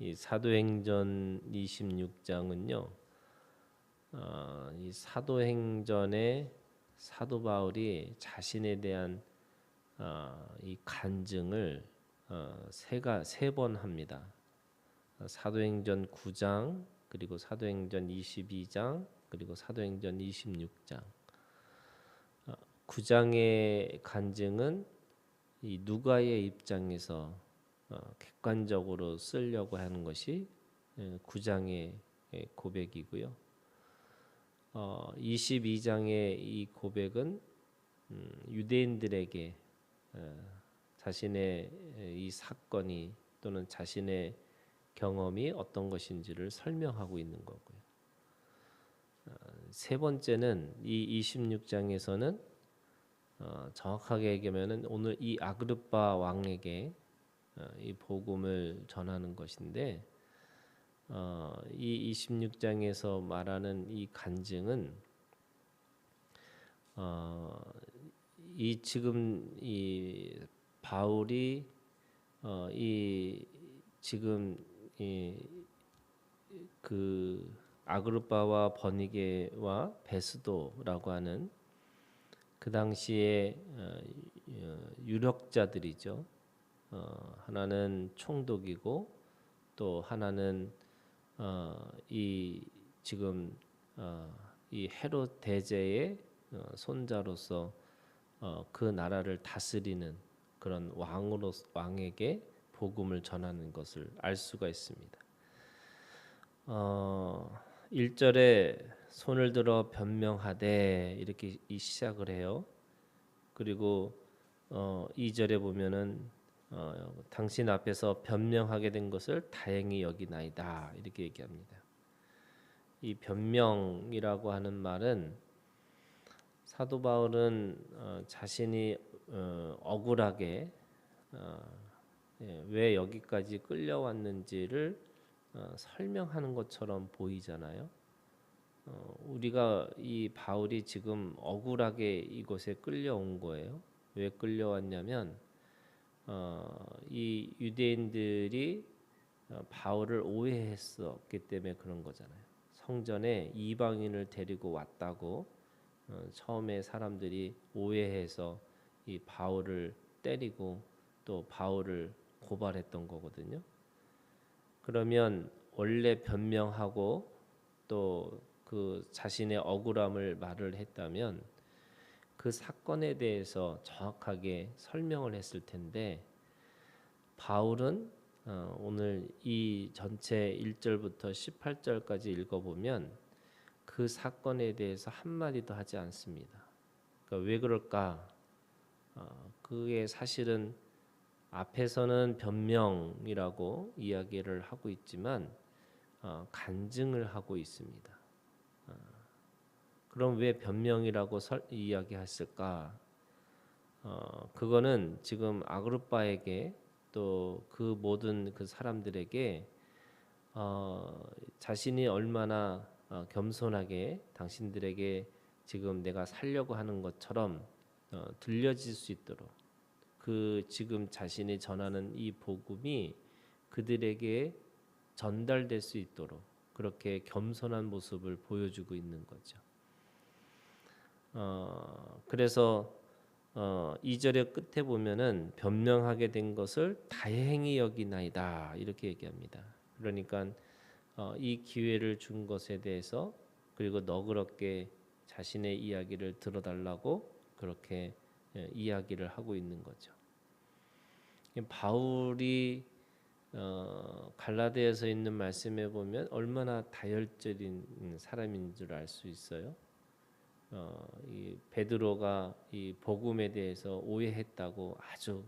이 사도행전 26장은요, 이 사도행전에 사도 바울이 자신에 대한 이 간증을 세 번 합니다. 사도행전 9장, 그리고 사도행전 22장, 그리고 사도행전 26장. 9장의 간증은 이 누가의 입장에서 객관적으로 쓰려고 하는 것이 9장의 고백이고요. 22장의 이 고백은 유대인들에게 자신의 이 사건이 또는 자신의 경험이 어떤 것인지를 설명하고 있는 거고요. 세 번째는 이 26장에서는 정확하게 얘기하면은 오늘 이 아그르파 왕에게 이 복음을 전하는 것인데, 이 26장에서 말하는 이 간증은 이 지금 이 바울이 이 지금 그 아그르파와 버니게와 베스도라고 하는 그 당시에 유력자들이죠. 하나는 총독이고 또 하나는 이 지금 이 헤롯 대제의 손자로서 그 나라를 다스리는 그런 왕에게 복음을 전하는 것을 알 수가 있습니다. 1절에 손을 들어 변명하되 이렇게 시작을 해요. 그리고 2절에 보면은 당신 앞에서 변명하게 된 것을 다행히 여기나이다 이렇게 얘기합니다. 이 변명이라고 하는 말은 사도 바울은 자신이 억울하게 왜 여기까지 끌려왔는지를 설명하는 것처럼 보이잖아요. 우리가 이 바울이 지금 억울하게 이곳에 끌려온 거예요. 왜 끌려왔냐면 이 유대인들이 바울을 오해했었기 때문에 그런 거잖아요. 성전에 이방인을 데리고 왔다고 처음에 사람들이 오해해서 이 바울을 때리고 또 바울을 고발했던 거거든요. 그러면 원래 변명하고 또 그 자신의 억울함을 말을 했다면 그 사건에 대해서 정확하게 설명을 했을 텐데, 바울은 오늘 이 전체 1절부터 18절까지 읽어보면 그 사건에 대해서 한마디도 하지 않습니다. 그러니까 왜 그럴까? 그게 사실은 앞에서는 변명이라고 이야기를 하고 있지만 간증을 하고 있습니다. 그럼 왜 변명이라고 이야기했을까? 그거는 지금 아그르파에게 또 그 모든 그 사람들에게 자신이 얼마나 겸손하게 당신들에게 지금 내가 살려고 하는 것처럼 들려질 수 있도록, 그 지금 자신이 전하는 이 복음이 그들에게 전달될 수 있도록 그렇게 겸손한 모습을 보여주고 있는 거죠. 그래서 2절의 끝에 보면은 변명하게 된 것을 다행히 여기나이다 이렇게 얘기합니다. 그러니까 이 기회를 준 것에 대해서, 그리고 너그럽게 자신의 이야기를 들어달라고 그렇게 이야기를 하고 있는 거죠. 바울이 갈라디아서 있는 말씀에 보면 얼마나 다혈질인 사람인 줄 알 수 있어요. 이 베드로가 이 복음에 대해서 오해했다고 아주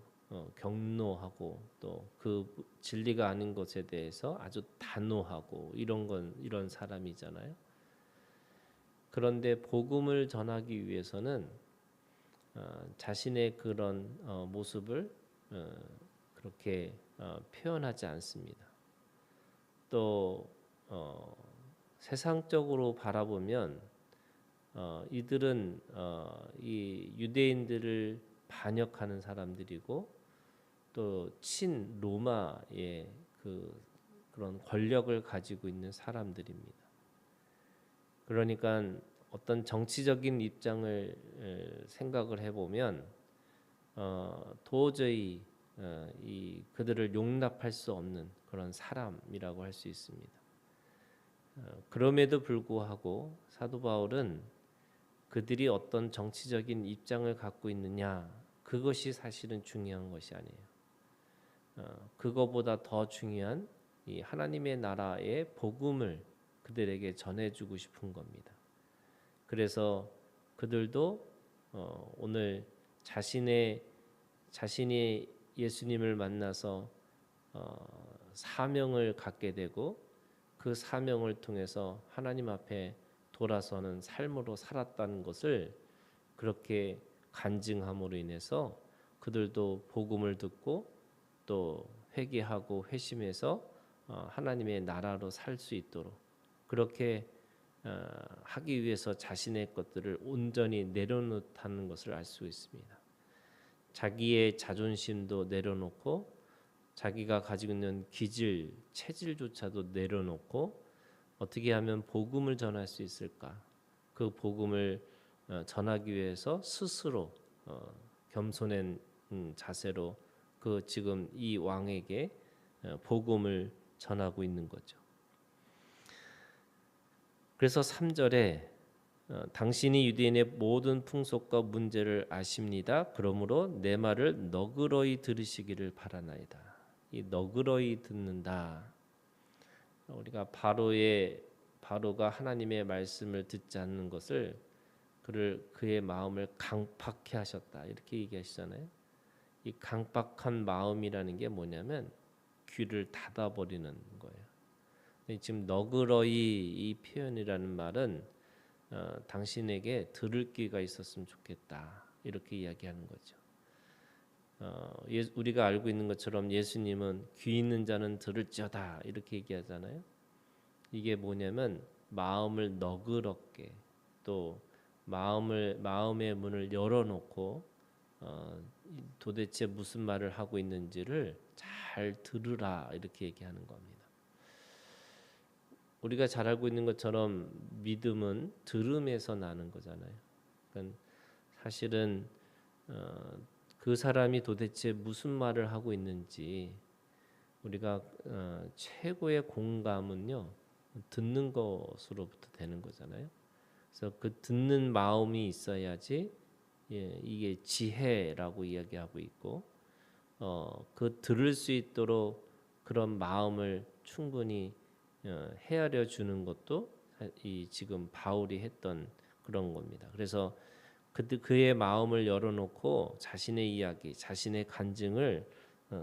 경노하고 또 그 진리가 아닌 것에 대해서 아주 단호하고 이런 사람이잖아요. 그런데 복음을 전하기 위해서는 자신의 그런 모습을 그렇게 표현하지 않습니다. 또 세상적으로 바라보면 이들은 이 유대인들을 반역하는 사람들이고 또 친 로마의 그 그런 권력을 가지고 있는 사람들입니다. 그러니까 어떤 정치적인 입장을 생각을 해보면 도저히 이 그들을 용납할 수 없는 그런 사람이라고 할 수 있습니다. 그럼에도 불구하고 사도 바울은 그들이 어떤 정치적인 입장을 갖고 있느냐 그것이 사실은 중요한 것이 아니에요. 그거보다 더 중요한 이 하나님의 나라의 복음을 그들에게 전해주고 싶은 겁니다. 그래서 그들도 오늘 자신이 예수님을 만나서 사명을 갖게 되고 그 사명을 통해서 하나님 앞에 돌아서는 삶으로 살았다는 것을 그렇게 간증함으로 인해서 그들도 복음을 듣고 또 회개하고 회심해서 하나님의 나라로 살 수 있도록 그렇게 하기 위해서 자신의 것들을 온전히 내려놓다는 것을 알 수 있습니다. 자기의 자존심도 내려놓고 자기가 가지고 있는 기질, 체질조차도 내려놓고 어떻게 하면 복음을 전할 수 있을까? 그 복음을 전하기 위해서 스스로 겸손한 자세로 그 지금 이 왕에게 복음을 전하고 있는 거죠. 그래서 3절에 당신이 유대인의 모든 풍속과 문제를 아십니다. 그러므로 내 말을 너그러이 들으시기를 바라나이다. 이 너그러이 듣는다. 우리가 바로가 하나님의 말씀을 듣지 않는 것을 그의 마음을 강팍해 하셨다. 이렇게 얘기하시잖아요. 이 강팍한 마음이라는 게 뭐냐면 귀를 닫아버리는 거예요. 지금 너그러이 이 표현이라는 말은 당신에게 들을 귀가 있었으면 좋겠다. 이렇게 이야기하는 거죠. 우리가 알고 있는 것처럼 예수님은 귀 있는 자는 들을지어다 이렇게 얘기하잖아요. 이게 뭐냐면 마음을 너그럽게 또 마음의 문을 열어놓고 도대체 무슨 말을 하고 있는지를 잘 들으라 이렇게 얘기하는 겁니다. 우리가 잘 알고 있는 것처럼 믿음은 들음에서 나는 거잖아요. 그러니까 사실은 그 사람이 도대체 무슨 말을 하고 있는지 우리가 최고의 공감은요 듣는 것으로부터 되는 거잖아요. 그래서 그 듣는 마음이 있어야지 이게 지혜라고 이야기하고 있고 그 들을 수 있도록 그런 마음을 충분히 헤아려 주는 것도 이 지금 바울이 했던 그런 겁니다. 그래서 그의 마음을 열어놓고 자신의 이야기, 자신의 간증을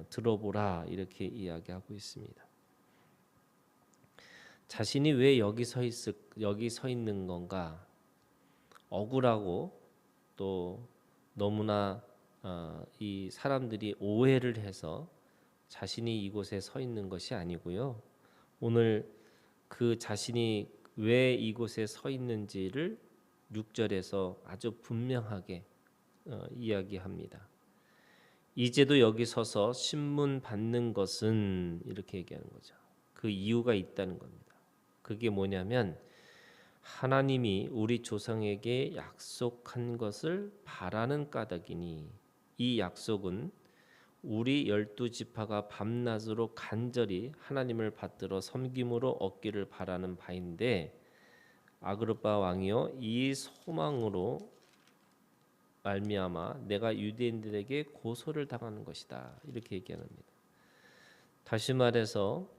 들어보라 이렇게 이야기하고 있습니다. 자신이 왜 여기 서 있는 건가? 억울하고 또 너무나 이 사람들이 오해를 해서 자신이 이곳에 서 있는 것이 아니고요. 오늘 그 자신이 왜 이곳에 서 있는지를 6절에서 아주 분명하게 이야기합니다. 이제도 여기 서서 신문 받는 것은 이렇게 얘기하는 거죠. 그 이유가 있다는 겁니다. 그게 뭐냐면 하나님이 우리 조상에게 약속한 것을 바라는 까닭이니 이 약속은 우리 12지파가 밤낮으로 간절히 하나님을 받들어 섬김으로 얻기를 바라는 바인데 아그리빠 왕이여 이 소망으로 말미암아 내가 유대인들에게 고소를 당하는 것이다 이렇게 얘기합니다. 다시 말해서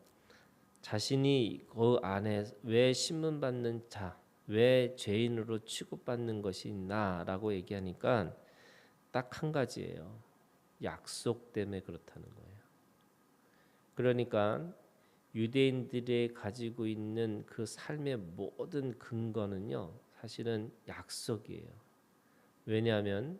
자신이 그 안에 왜 신문받는 자, 왜 죄인으로 취급받는 것이 있나라고 얘기하니까 딱 한 가지예요. 약속 때문에 그렇다는 거예요. 그러니까 유대인들이 가지고 있는 그 삶의 모든 근거는요, 사실은 약속이에요. 왜냐하면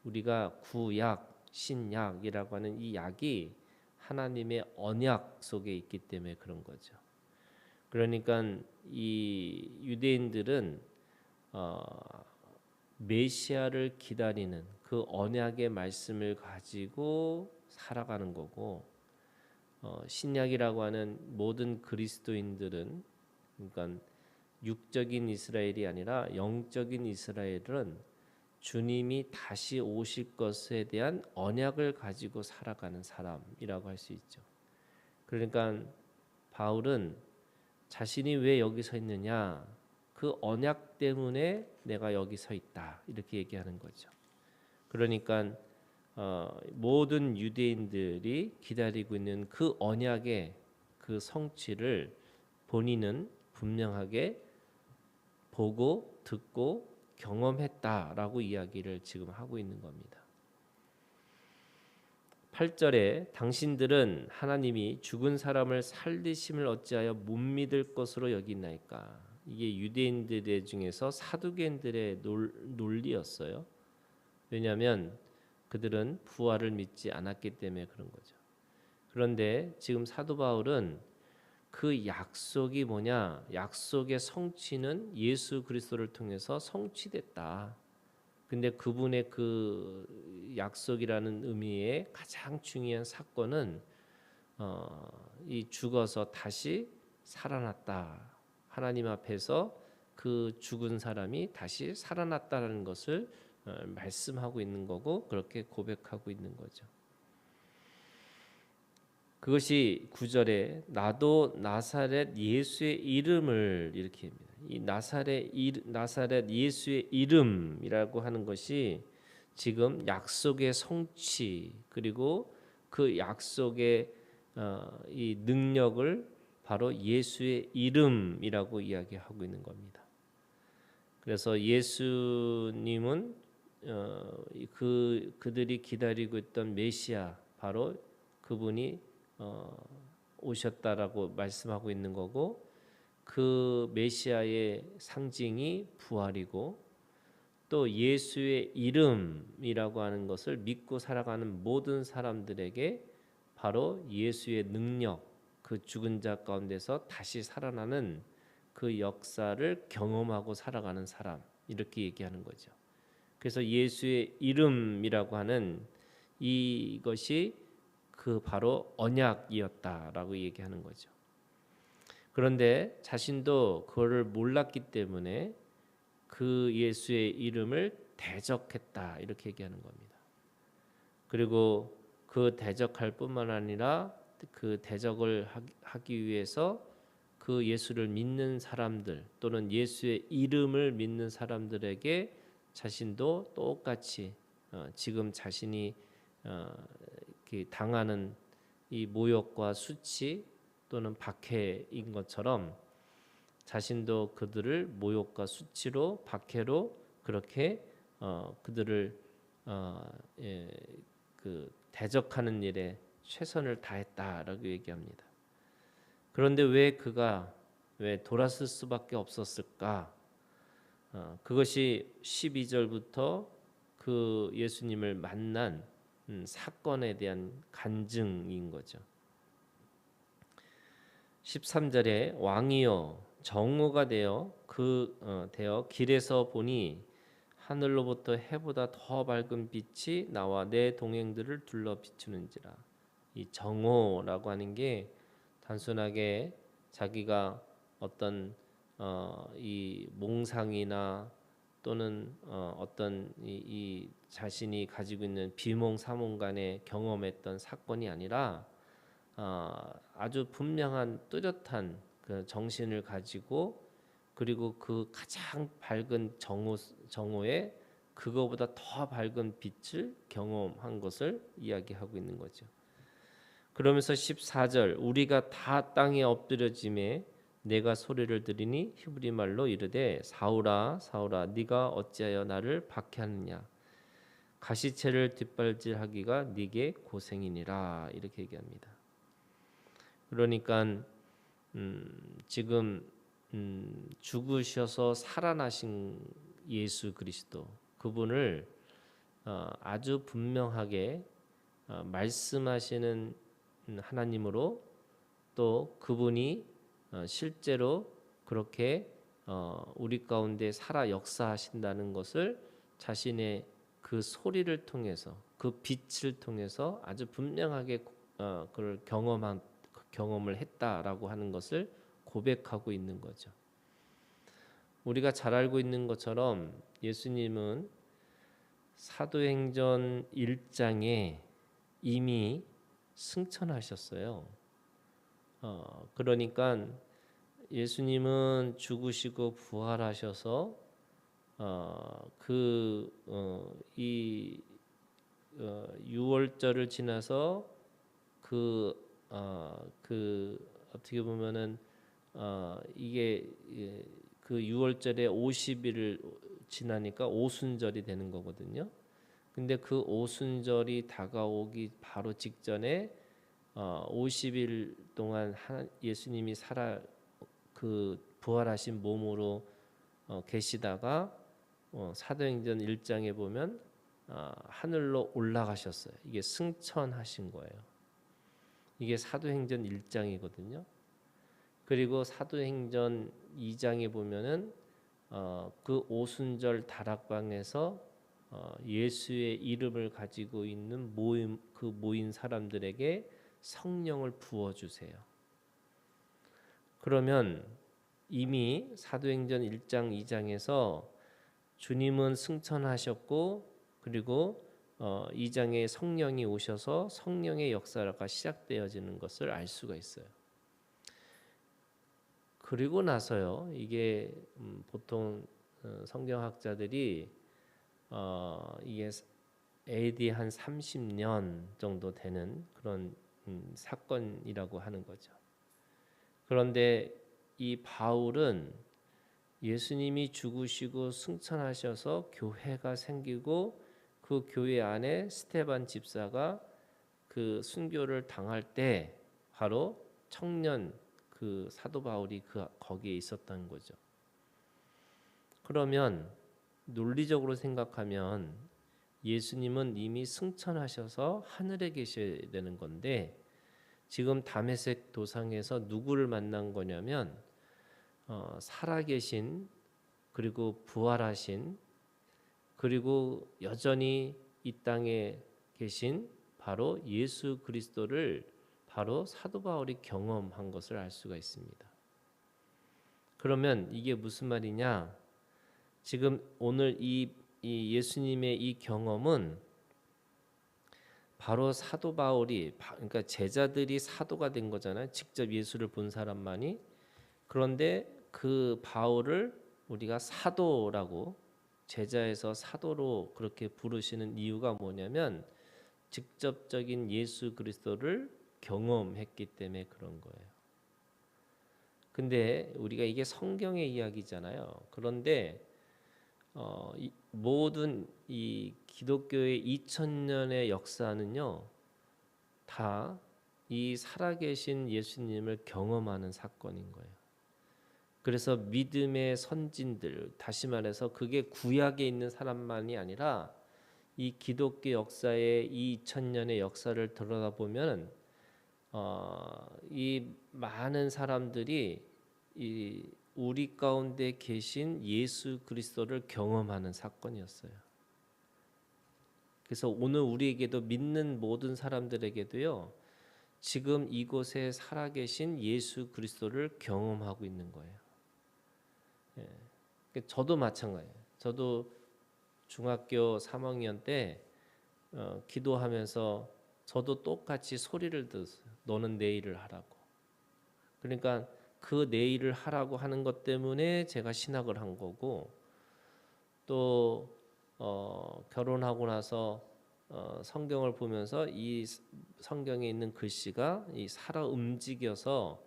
우리가 구약, 신약이라고 하는 이 약이 하나님의 언약 속에 있기 때문에 그런 거죠. 그러니까 이 유대인들은 메시아를 기다리는 그 언약의 말씀을 가지고 살아가는 거고 신약이라고 하는 모든 그리스도인들은, 그러니까 육적인 이스라엘이 아니라 영적인 이스라엘은 주님이 다시 오실 것에 대한 언약을 가지고 살아가는 사람이라고 할 수 있죠. 그러니까 바울은 자신이 왜 여기 서 있느냐, 그 언약 때문에 내가 여기 서 있다, 이렇게 얘기하는 거죠. 그러니까 모든 유대인들이 기다리고 있는 그 언약의 그 성취를 본인은 분명하게 보고 듣고 경험했다라고 이야기를 지금 하고 있는 겁니다. 8절에 당신들은 하나님이 죽은 사람을 살리심을 어찌하여 못 믿을 것으로 여기나이까. 이게 유대인들 중에서 사두개인들의 논리였어요. 왜냐하면 그들은 부활을 믿지 않았기 때문에 그런 거죠. 그런데 지금 사도 바울은 그 약속이 뭐냐? 약속의 성취는 예수 그리스도를 통해서 성취됐다. 근데 그분의 그 약속이라는 의미의 가장 중요한 사건은 이 죽어서 다시 살아났다. 하나님 앞에서 그 죽은 사람이 다시 살아났다는 것을 말씀하고 있는 거고, 그렇게 고백하고 있는 거죠. 그것이 9절에 나도 나사렛 예수의 이름을, 이렇게 합니다. 이 나사렛 예수의 이름이라고 하는 것이 지금 약속의 성취, 그리고 그 약속의 이 능력을 바로 예수의 이름이라고 이야기하고 있는 겁니다. 그래서 예수님은 그들이 기다리고 있던 메시아, 바로 그분이 오셨다라고 말씀하고 있는 거고, 그 메시아의 상징이 부활이고, 또 예수의 이름이라고 하는 것을 믿고 살아가는 모든 사람들에게 바로 예수의 능력, 그 죽은 자 가운데서 다시 살아나는 그 역사를 경험하고 살아가는 사람, 이렇게 얘기하는 거죠. 그래서 예수의 이름이라고 하는 이것이 그 바로 언약이었다라고 얘기하는 거죠. 그런데 자신도 그거를 몰랐기 때문에 그 예수의 이름을 대적했다, 이렇게 얘기하는 겁니다. 그리고 그 대적할 뿐만 아니라 그 대적을 하기 위해서 그 예수를 믿는 사람들, 또는 예수의 이름을 믿는 사람들에게 자신도 똑같이 지금 자신이 당하는 이 모욕과 수치 또는 박해인 것처럼 자신도 그들을 모욕과 수치로, 박해로 그렇게 그들을 대적하는 일에 최선을 다했다라고 얘기합니다. 그런데 왜 그가 돌아설 수밖에 없었을까? 그것이 12절부터 그 예수님을 만난 사건에 대한 간증인 거죠. 13절에 왕이여 정오가 되어 되어 길에서 보니 하늘로부터 해보다 더 밝은 빛이 나와 내 동행들을 둘러 비추는지라. 이 정오라고 하는 게 단순하게 자기가 어떤 이 몽상이나 또는 어떤 이 자신이 가지고 있는 비몽사몽 간에 경험했던 사건이 아니라 아주 분명한 뚜렷한 그 정신을 가지고, 그리고 그 가장 밝은 정오에 그거보다 더 밝은 빛을 경험한 것을 이야기하고 있는 거죠. 그러면서 14절 우리가 다 땅에 엎드려짐에 내가 소리를 들으니 히브리 말로 이르되 사울아 사울아 네가 어찌하여 나를 박해하느냐 가시체를 뒷발질하기가 네게 고생이니라, 이렇게 얘기합니다. 그러니까 지금 죽으셔서 살아나신 예수 그리스도, 그분을 아주 분명하게 말씀하시는 하나님으로, 또 그분이 실제로 그렇게 우리 가운데 살아 역사하신다는 것을 자신의 그 소리를 통해서, 그 빛을 통해서 아주 분명하게 그걸 경험한 경험을 했다라고 하는 것을 고백하고 있는 거죠. 우리가 잘 알고 있는 것처럼 예수님은 사도행전 1장에 이미 승천하셨어요. 그러니까 예수님은 죽으시고 부활하셔서 이 6월절을 지나서 어떻게 보면은 이게 그 6월절에 50일을 지나니까 오순절이 되는 거거든요. 근데 그 오순절이 다가오기 바로 직전에 50일 동안 예수님이 부활하신 몸으로 계시다가 사도행전 1장에 보면 하늘로 올라가셨어요. 이게 승천하신 거예요. 이게 사도행전 1장이거든요. 그리고 사도행전 2장에 보면은 그 오순절 다락방에서 예수의 이름을 가지고 있는 모인 사람들에게 성령을 부어 주세요. 그러면 이미 사도행전 1장 2장에서 주님은 승천하셨고 그리고 2장에 성령이 오셔서 성령의 역사가 시작되어지는 것을 알 수가 있어요. 그리고 나서요. 이게 보통 성경학자들이 이게 AD 한 30년 정도 되는 그런 사건이라고 하는 거죠. 그런데 이 바울은 예수님이 죽으시고 승천하셔서 교회가 생기고 그 교회 안에 스데반 집사가 그 순교를 당할 때 바로 청년 그 사도 바울이 거기에 있었던 거죠. 그러면 논리적으로 생각하면 예수님은 이미 승천하셔서 하늘에 계셔야 되는 건데 지금 다메섹 도상에서 누구를 만난 거냐면 살아계신 그리고 부활하신 그리고 여전히 이 땅에 계신 바로 예수 그리스도를 바로 사도 바울이 경험한 것을 알 수가 있습니다. 그러면 이게 무슨 말이냐? 지금 오늘 이 예수님의 이 경험은 바로 사도 바울이 그러니까 제자들이 사도가 된 거잖아요. 직접 예수를 본 사람만이. 그런데 그 바울을 우리가 사도라고 제자에서 사도로 그렇게 부르시는 이유가 뭐냐면 직접적인 예수 그리스도를 경험했기 때문에 그런 거예요. 근데 우리가 이게 성경의 이야기잖아요. 그런데 모든 이 기독교의 2000년의 역사는요, 다 이 살아계신 예수님을 경험하는 사건인 거예요. 그래서 믿음의 선진들, 다시 말해서 그게 구약에 있는 사람만이 아니라 이 기독교 역사의 2000년의 역사를 들여다보면 이 많은 사람들이 이 우리 가운데 계신 예수 그리스도를 경험하는 사건이었어요. 그래서 오늘 우리에게도 믿는 모든 사람들에게도요. 지금 이곳에 살아계신 예수 그리스도를 경험하고 있는 거예요. 저도 마찬가지예요. 저도 중학교 3학년 때 기도하면서 저도 똑같이 소리를 들었어요. 너는 내 일을 하라고. 그러니까 그 내 일을 하라고 하는 것 때문에 제가 신학을 한 거고 또 결혼하고 나서 성경을 보면서 이 성경에 있는 글씨가 살아 움직여서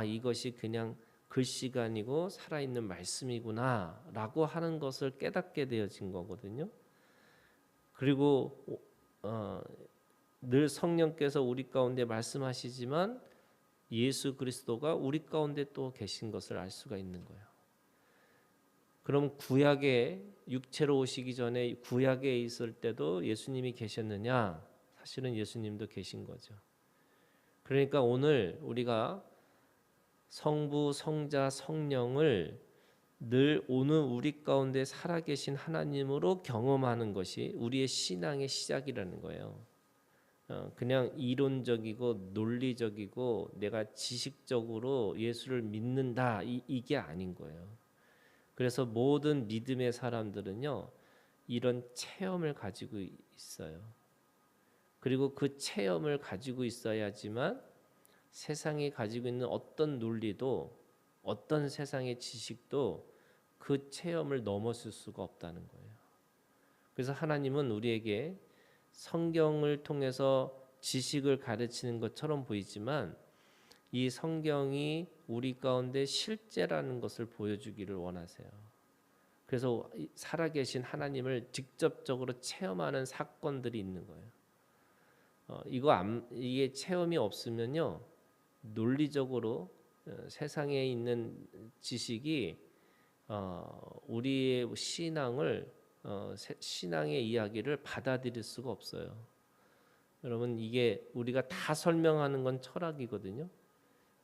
이것이 그냥 글씨가 아니고 살아있는 말씀이구나라고 하는 것을 깨닫게 되어진 거거든요. 그리고 늘 성령께서 우리 가운데 말씀하시지만 예수 그리스도가 우리 가운데 또 계신 것을 알 수가 있는 거예요. 그럼 구약에 육체로 오시기 전에 구약에 있을 때도 예수님이 계셨느냐? 사실은 예수님도 계신 거죠. 그러니까 오늘 우리가 성부, 성자, 성령을 늘 오늘 우리 가운데 살아계신 하나님으로 경험하는 것이 우리의 신앙의 시작이라는 거예요. 그냥 이론적이고 논리적이고 내가 지식적으로 예수를 믿는다 이게 아닌 거예요. 그래서 모든 믿음의 사람들은요 이런 체험을 가지고 있어요. 그리고 그 체험을 가지고 있어야지만 세상이 가지고 있는 어떤 논리도 어떤 세상의 지식도 그 체험을 넘어설 수가 없다는 거예요. 그래서 하나님은 우리에게 성경을 통해서 지식을 가르치는 것처럼 보이지만 이 성경이 우리 가운데 실제라는 것을 보여주기를 원하세요. 그래서 살아계신 하나님을 직접적으로 체험하는 사건들이 있는 거예요. 이게 체험이 없으면요 논리적으로 세상에 있는 지식이 우리의 신앙의 이야기를 받아들일 수가 없어요. 여러분 이게 우리가 다 설명하는 건 철학이거든요.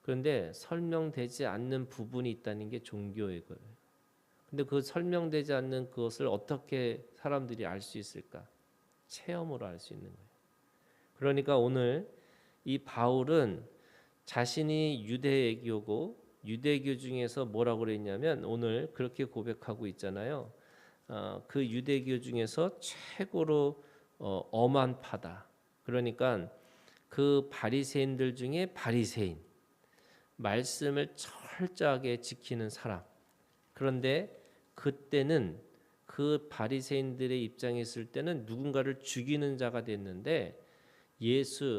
그런데 설명되지 않는 부분이 있다는 게 종교의 거예요. 근데 그 설명되지 않는 그것을 어떻게 사람들이 알 수 있을까? 체험으로 알 수 있는 거예요. 그러니까 오늘 이 바울은 자신이 유대교고 유대교 중에서 뭐라고 그랬냐면 오늘 그렇게 고백하고 있잖아요. 그 유대교 중에서 최고로 엄한 파다. 그러니까 그 바리새인들 중에 바리새인, 말씀을 철저하게 지키는 사람. 그런데 그때는 그 바리새인들의 입장에 있을 때는 누군가를 죽이는 자가 됐는데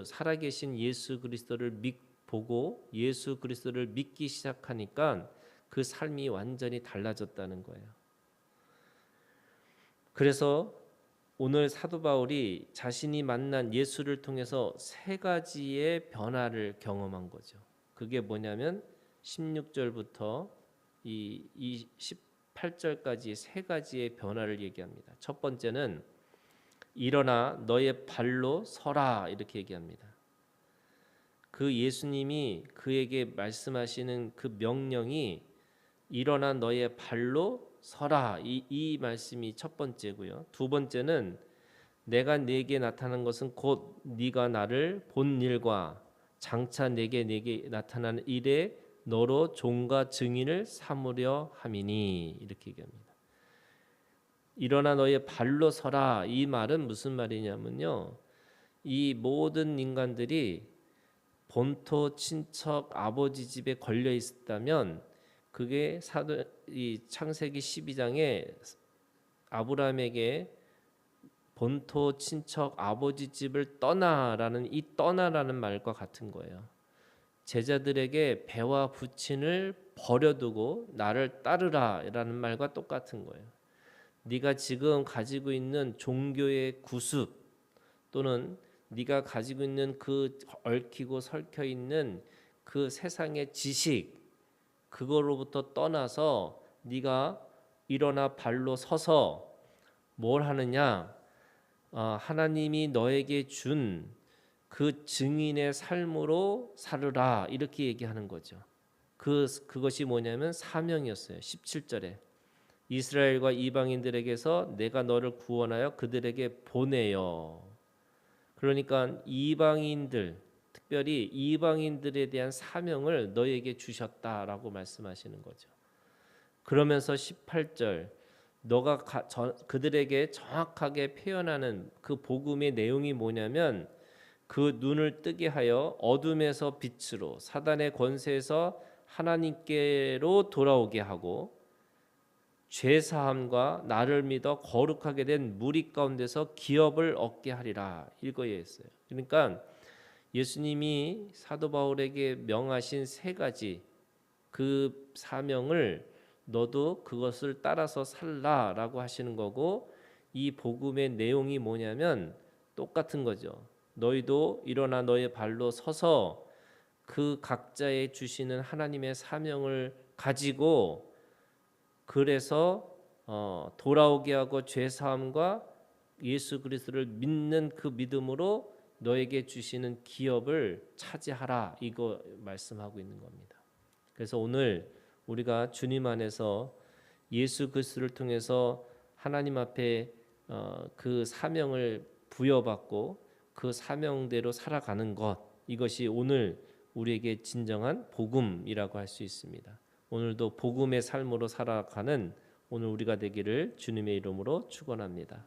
살아계신 예수 그리스도를 보고 예수 그리스도를 믿기 시작하니까 그 삶이 완전히 달라졌다는 거예요. 그래서 오늘 사도 바울이 자신이 만난 예수를 통해서 세 가지의 변화를 경험한 거죠. 그게 뭐냐면 16절부터 이 18절까지 세 가지의 변화를 얘기합니다. 첫 번째는 일어나 너의 발로 서라 이렇게 얘기합니다. 그 예수님이 그에게 말씀하시는 그 명령이 일어나 너의 발로 서라 이 말씀이 첫 번째고요. 두 번째는 내가 네게 나타난 것은 곧 네가 나를 본 일과 장차 내게 나타나는 일에 너로 종과 증인을 삼으려 함이니 이렇게 얘기합니다. 일어나 너의 발로 서라 이 말은 무슨 말이냐면요. 이 모든 인간들이 본토 친척 아버지 집에 걸려 있었다면 그게 이 창세기 12장에 아브라함에게 본토 친척 아버지 집을 떠나라는 이 떠나라는 말과 같은 거예요. 제자들에게 배와 부친을 버려두고 나를 따르라라는 말과 똑같은 거예요. 네가 지금 가지고 있는 종교의 구습 또는 네가 가지고 있는 그 얽히고 설켜 있는 그 세상의 지식 그거로부터 떠나서 네가 일어나 발로 서서 뭘 하느냐? 하나님이 너에게 준 그 증인의 삶으로 살으라 이렇게 얘기하는 거죠. 그것이 뭐냐면 사명이었어요. 17절에 이스라엘과 이방인들에게서 내가 너를 구원하여 그들에게 보내요. 그러니까 이방인들 특별히 이방인들에 대한 사명을 너에게 주셨다라고 말씀하시는 거죠. 그러면서 18절 너가 그들에게 정확하게 표현하는 그 복음의 내용이 뭐냐면 그 눈을 뜨게 하여 어둠에서 빛으로 사단의 권세에서 하나님께로 돌아오게 하고 죄사함과 나를 믿어 거룩하게 된 무리 가운데서 기업을 얻게 하리라 이거였어요. 그러니까 예수님이 사도 바울에게 명하신 세 가지 그 사명을 너도 그것을 따라서 살라라고 하시는 거고 이 복음의 내용이 뭐냐면 똑같은 거죠. 너희도 일어나 너의 발로 서서 그 각자의 주시는 하나님의 사명을 가지고 그래서 돌아오게 하고 죄 사함과 예수 그리스도를 믿는 그 믿음으로 너에게 주시는 기업을 차지하라 이거 말씀하고 있는 겁니다. 그래서 오늘 우리가 주님 안에서 예수 그리스도를 통해서 하나님 앞에 그 사명을 부여받고 그 사명대로 살아가는 것, 이것이 오늘 우리에게 진정한 복음이라고 할 수 있습니다. 오늘도 복음의 삶으로 살아가는 오늘 우리가 되기를 주님의 이름으로 축원합니다.